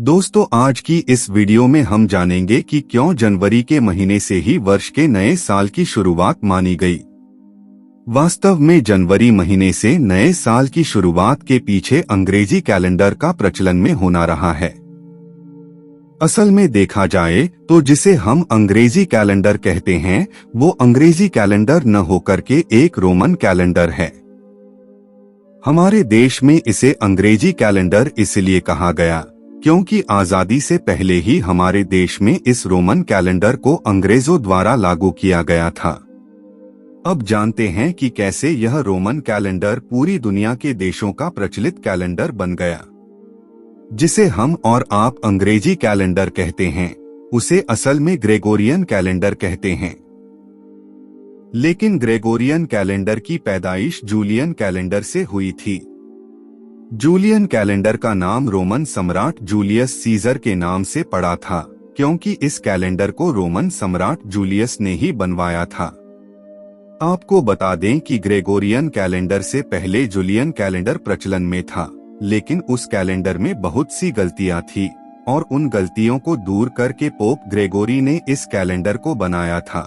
दोस्तों, आज की इस वीडियो में हम जानेंगे कि क्यों जनवरी के महीने से ही वर्ष के नए साल की शुरुआत मानी गई। वास्तव में जनवरी महीने से नए साल की शुरुआत के पीछे अंग्रेजी कैलेंडर का प्रचलन में होना रहा है। असल में देखा जाए तो जिसे हम अंग्रेजी कैलेंडर कहते हैं वो अंग्रेजी कैलेंडर न होकर के एक रोमन कैलेंडर है। हमारे देश में इसे अंग्रेजी कैलेंडर इसलिए कहा गया क्योंकि आजादी से पहले ही हमारे देश में इस रोमन कैलेंडर को अंग्रेजों द्वारा लागू किया गया था। अब जानते हैं कि कैसे यह रोमन कैलेंडर पूरी दुनिया के देशों का प्रचलित कैलेंडर बन गया। जिसे हम और आप अंग्रेजी कैलेंडर कहते हैं उसे असल में ग्रेगोरियन कैलेंडर कहते हैं। लेकिन ग्रेगोरियन कैलेंडर की पैदाइश जूलियन कैलेंडर से हुई थी। जूलियन कैलेंडर का नाम रोमन सम्राट जूलियस सीजर के नाम से पड़ा था क्योंकि इस कैलेंडर को रोमन सम्राट जूलियस ने ही बनवाया था। आपको बता दें कि ग्रेगोरियन कैलेंडर से पहले जूलियन कैलेंडर प्रचलन में था, लेकिन उस कैलेंडर में बहुत सी गलतियां थी और उन गलतियों को दूर करके पोप ग्रेगोरी ने इस कैलेंडर को बनाया था।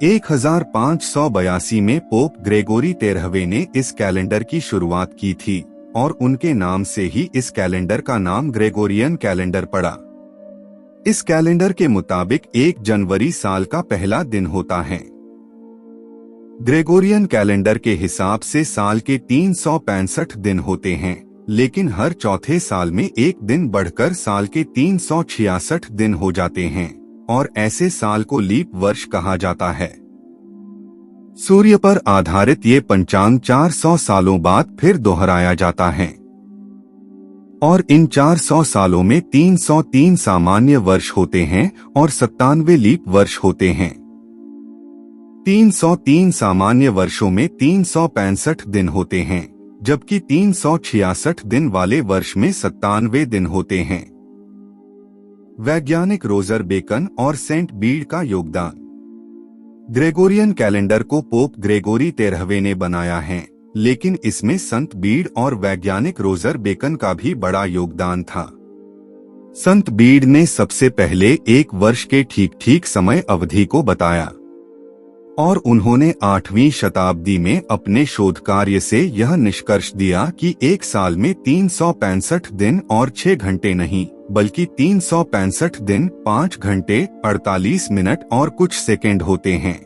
1582 में पोप ग्रेगोरी 13वें ने इस कैलेंडर की शुरुआत की थी और उनके नाम से ही इस कैलेंडर का नाम ग्रेगोरियन कैलेंडर पड़ा। इस कैलेंडर के मुताबिक 1 जनवरी साल का पहला दिन होता है। ग्रेगोरियन कैलेंडर के हिसाब से साल के 365 दिन होते हैं, लेकिन हर चौथे साल में एक दिन बढ़कर साल के 366 दिन हो जाते हैं और ऐसे साल को लीप वर्ष कहा जाता है। सूर्य पर आधारित ये पंचांग 400 सालों बाद फिर दोहराया जाता है और इन 400 सालों में 303 सामान्य वर्ष होते हैं और 97 लीप वर्ष होते हैं। 303 सामान्य वर्षों में 365 दिन होते हैं, जबकि 366 दिन वाले वर्ष में 97 दिन होते हैं। वैज्ञानिक रोजर बेकन और सेंट बीड का योगदान। ग्रेगोरियन कैलेंडर को पोप ग्रेगोरी 13वें ने बनाया है, लेकिन इसमें संत बीड और वैज्ञानिक रोजर बेकन का भी बड़ा योगदान था। संत बीड ने सबसे पहले एक वर्ष के ठीक समय अवधि को बताया और उन्होंने 8वीं शताब्दी में अपने शोध कार्य से यह निष्कर्ष दिया कि एक साल में 365 दिन और 6 घंटे नहीं, बल्कि 365 दिन 5 घंटे 48 मिनट और कुछ सेकंड होते हैं।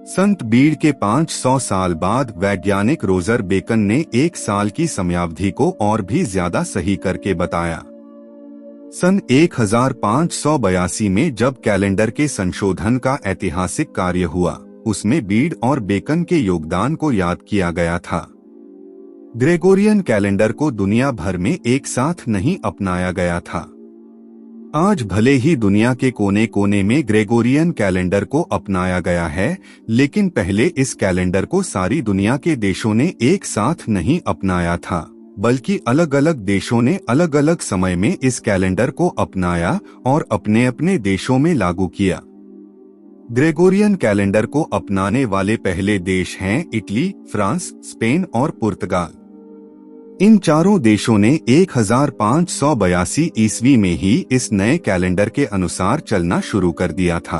संत बीड के 500 साल बाद वैज्ञानिक रोजर बेकन ने एक साल की समयावधि को और भी ज्यादा सही करके बताया। सन 1582 में जब कैलेंडर के संशोधन का ऐतिहासिक कार्य हुआ, उसमें बीड और बेकन के योगदान को याद किया गया था। ग्रेगोरियन कैलेंडर को दुनिया भर में एक साथ नहीं अपनाया गया था। आज भले ही दुनिया के कोने कोने में ग्रेगोरियन कैलेंडर को अपनाया गया है, लेकिन पहले इस कैलेंडर को सारी दुनिया के देशों ने एक साथ नहीं अपनाया था, बल्कि अलग अलग देशों ने अलग अलग समय में इस कैलेंडर को अपनाया और अपने अपने देशों में लागू किया। ग्रेगोरियन कैलेंडर को अपनाने वाले पहले देश हैं इटली, फ्रांस, स्पेन और पुर्तगाल। इन चारों देशों ने 1582 ईस्वी में ही इस नए कैलेंडर के अनुसार चलना शुरू कर दिया था।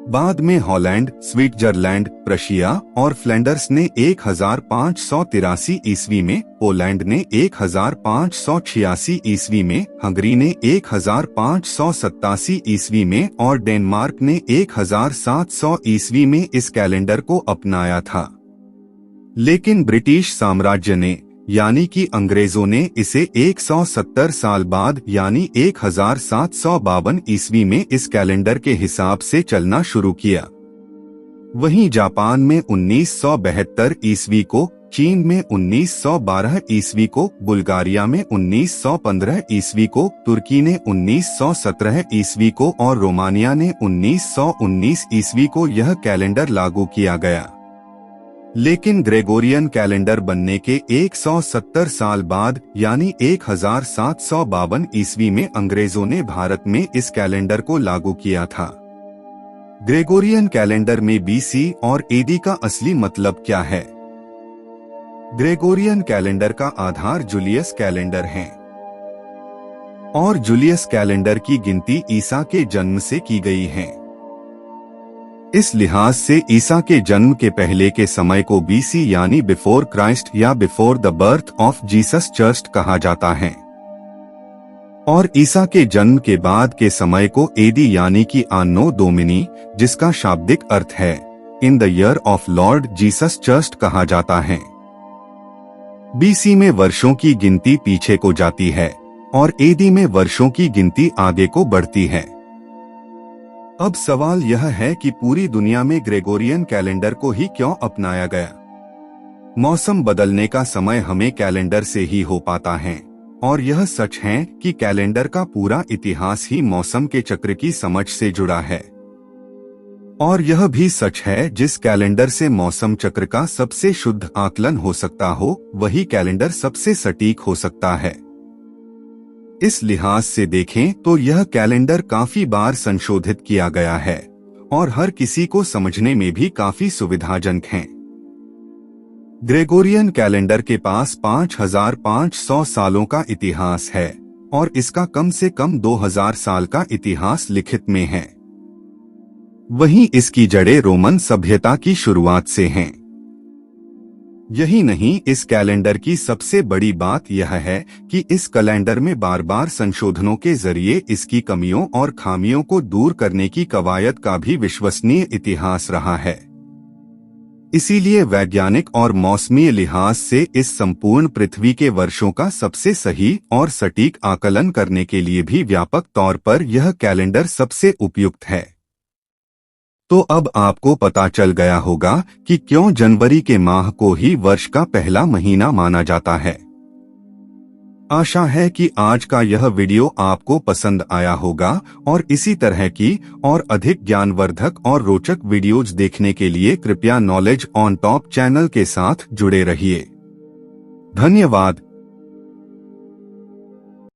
बाद में हॉलैंड, स्विट्जरलैंड, प्रशिया और फ्लैंडर्स ने 1583 ईस्वी में, पोलैंड ने 1586 ईस्वी में, हंगरी ने 1587 ईस्वी में और डेनमार्क ने 1700 ईस्वी में इस कैलेंडर को अपनाया था। लेकिन ब्रिटिश साम्राज्य ने यानी कि अंग्रेजों ने इसे 170 साल बाद यानी 1752 ईस्वी में इस कैलेंडर के हिसाब से चलना शुरू किया। वहीं जापान में 1972 ईस्वी को, चीन में 1912 ईस्वी को, बुल्गारिया में 1915 ईस्वी को, तुर्की ने 1917 ईस्वी को और रोमानिया ने 1919 ईस्वी को यह कैलेंडर लागू किया गया। लेकिन ग्रेगोरियन कैलेंडर बनने के 170 साल बाद यानी 1752 ईस्वी में अंग्रेजों ने भारत में इस कैलेंडर को लागू किया था। ग्रेगोरियन कैलेंडर में BC और AD का असली मतलब क्या है? ग्रेगोरियन कैलेंडर का आधार जूलियस कैलेंडर है। और जूलियस कैलेंडर की गिनती ईसा के जन्म से की गई है। इस लिहाज से ईसा के जन्म के पहले के समय को बीसी यानी बिफोर क्राइस्ट या before the birth of Jesus church कहा जाता है, और ईसा के जन्म के बाद के समय को एडी यानी कि आनो डोमिनी, जिसका शाब्दिक अर्थ है in the year of Lord Jesus church कहा जाता है। बीसी में वर्षों की गिनती पीछे को जाती है और एडी में वर्षों की गिनती आगे को बढ़ती है। अब सवाल यह है कि पूरी दुनिया में ग्रेगोरियन कैलेंडर को ही क्यों अपनाया गया। मौसम बदलने का समय हमें कैलेंडर से ही हो पाता है, और यह सच है कि कैलेंडर का पूरा इतिहास ही मौसम के चक्र की समझ से जुड़ा है। और यह भी सच है जिस कैलेंडर से मौसम चक्र का सबसे शुद्ध आकलन हो सकता हो, वही कैलेंडर सबसे सटीक हो सकता है। इस लिहाज से देखें तो यह कैलेंडर काफी बार संशोधित किया गया है और हर किसी को समझने में भी काफी सुविधाजनक है। ग्रेगोरियन कैलेंडर के पास 5500 सालों का इतिहास है और इसका कम से कम 2000 साल का इतिहास लिखित में है। वहीं इसकी जड़ें रोमन सभ्यता की शुरुआत से हैं। यही नहीं, इस कैलेंडर की सबसे बड़ी बात यह है कि इस कैलेंडर में बार बार संशोधनों के जरिए इसकी कमियों और खामियों को दूर करने की कवायद का भी विश्वसनीय इतिहास रहा है। इसीलिए वैज्ञानिक और मौसमी लिहाज से इस संपूर्ण पृथ्वी के वर्षों का सबसे सही और सटीक आकलन करने के लिए भी व्यापक तौर पर यह कैलेंडर सबसे उपयुक्त है। तो अब आपको पता चल गया होगा कि क्यों जनवरी के माह को ही वर्ष का पहला महीना माना जाता है। आशा है कि आज का यह वीडियो आपको पसंद आया होगा और इसी तरह की और अधिक ज्ञानवर्धक और रोचक वीडियोज देखने के लिए कृपया नॉलेज ऑन टॉप चैनल के साथ जुड़े रहिए। धन्यवाद।